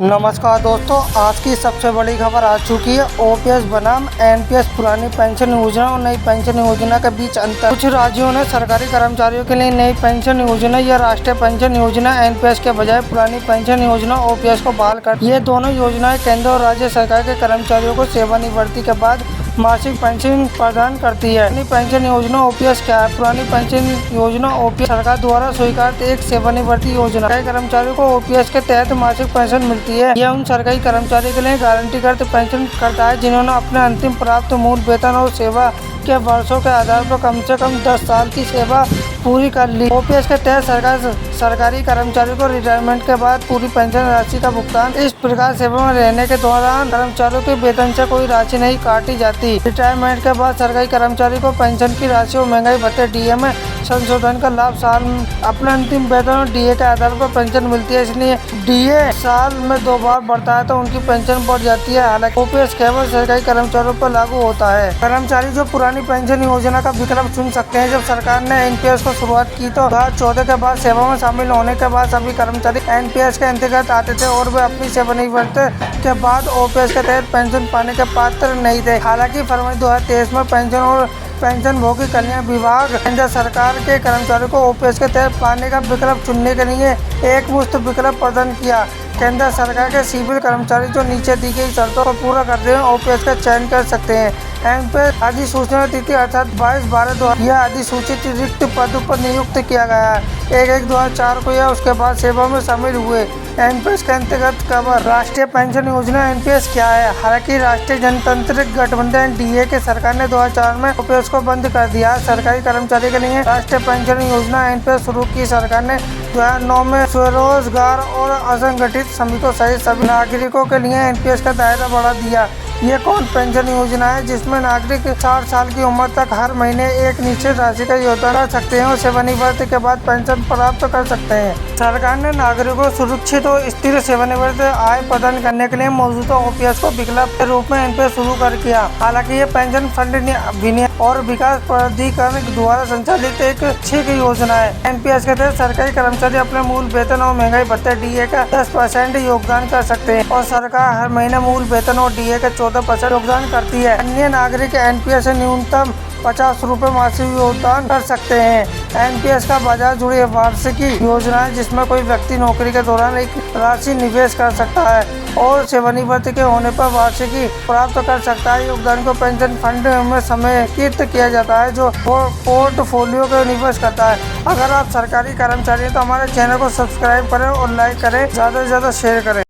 नमस्कार दोस्तों, आज की सबसे बड़ी खबर आ चुकी है। ओपीएस बनाम एनपीएस, पुरानी पेंशन योजना और नई पेंशन योजना के बीच अंतर। कुछ राज्यों ने सरकारी कर्मचारियों के लिए नई पेंशन योजना या राष्ट्रीय पेंशन योजना एनपीएस के बजाय पुरानी पेंशन योजना ओपीएस को बहाल कर। ये दोनों योजनाएं केंद्र और राज्य सरकार के कर्मचारियों को सेवानिवृत्ति के बाद मासिक पेंशन प्रदान करती है। पुरानी पेंशन योजना ओपीएस क्या है? पुरानी पेंशन योजना ओपीएस सरकार द्वारा स्वीकृत एक सेवानिवृत्ति योजना। कई कर्मचारियों को ओपीएस के तहत मासिक पेंशन मिलती है। यह उन सरकारी कर्मचारियों के लिए गारंटीकृत पेंशन करता है जिन्होंने अपने अंतिम प्राप्त मूल वेतन और सेवा के वर्षों के आधार पर कम से कम 10 साल की सेवा पूरी कर ली। ओपीएस के तहत सरकारी कर्मचारियों को रिटायरमेंट के बाद पूरी पेंशन राशि का भुगतान। इस प्रकार सेवा में रहने के दौरान कर्मचारियों के वेतन से कोई राशि नहीं काटी जाती। रिटायरमेंट के बाद सरकारी कर्मचारी को पेंशन की राशि और महंगाई भत्ते डीए में संशोधन का लाभ साल अपने अंतिम वेतन और डीए के आधार पर पेंशन मिलती है। इसलिए डीए साल में 2 बार बढ़ता है तो उनकी पेंशन बढ़ जाती है। हालांकि ओपीएस केवल सरकारी कर्मचारियों पर लागू होता है। कर्मचारी जो पुरानी पेंशन योजना का विकल्प चुन सकते हैं। जब सरकार ने एनपीएस को शुरुआत की तो 2014 के बाद सेवा में शामिल होने के बाद सभी कर्मचारी एनपीएस के अंतर्गत आते थे और वे अपनी सेवानिवृत्ति के बाद ओपीएस के तहत पेंशन पाने के पात्र नहीं थे। हालांकि फरवरी 2023 में पेंशन और पेंशनभोगी कल्याण विभाग केंद्र सरकार के कर्मचारियों को ओपीएस के तहत पाने का विकल्प चुनने के लिए एक मुफ्त विकल्प प्रदान किया। केंद्र सरकार के सिविल कर्मचारी जो नीचे दी गई शर्तों को पूरा करते हुए ओपीएस का चयन कर सकते हैं। एनपीएस अधिसूचना तिथि अर्थात 22/12 यह अधिसूचित रिक्त पद पर नियुक्त किया गया है। 1/1/2004 को या उसके बाद सेवा में शामिल हुए। एनपीएस के अंतर्गत कवर राष्ट्रीय पेंशन योजना एनपीएस क्या है? हालांकि राष्ट्रीय जनतांत्रिक गठबंधन डीए के सरकार ने 2004 में ओपीएस को बंद कर दिया। सरकारी कर्मचारी के लिए राष्ट्रीय पेंशन योजना एनपीएस शुरू की। सरकार ने 2009 में स्वरोजगार और असंगठित श्रमिकों सहित सभी नागरिकों के लिए एनपीएस का दायरा बढ़ा दिया। ये कौन पेंशन योजना है जिसमें नागरिक 60 साल की उम्र तक हर महीने एक निश्चित राशि का योगदान कर सकते हैं और सेवानिवृत्ति के बाद पेंशन प्राप्त कर सकते हैं। सरकार ने नागरिकों को सुरक्षित और स्थिर सेवानिवृत्ति आय प्रदान करने के लिए मौजूदा ओपीएस को विकल्प के रूप में एनपीएस शुरू कर किया। हालांकि ये पेंशन फंड विनियामक और विकास प्राधिकरण द्वारा संचालित एक अच्छी योजना है। एनपीएस के तहत सरकारी कर्मचारी अपने मूल वेतन और महंगाई भत्ते डीए का 10% योगदान कर सकते हैं और सरकार हर महीने मूल वेतन और डीए का 14% योगदान करती है। अन्य नागरिक एनपीएस से न्यूनतम 50 रुपये मासिक योगदान कर सकते हैं। एनपीएस का बाजार जुड़ी वार्षिकी योजना है जिसमें कोई व्यक्ति नौकरी के दौरान एक राशि निवेश कर सकता है और सेवानिवृत्ति के होने पर वार्षिकी प्राप्त कर सकता है। योगदान को पेंशन फंड में समेकित किया जाता है जो पोर्टफोलियो को निवेश करता है। अगर आप सरकारी कर्मचारी हैं तो हमारे चैनल को सब्सक्राइब करें और लाइक करें, ज़्यादा से ज़्यादा शेयर करें।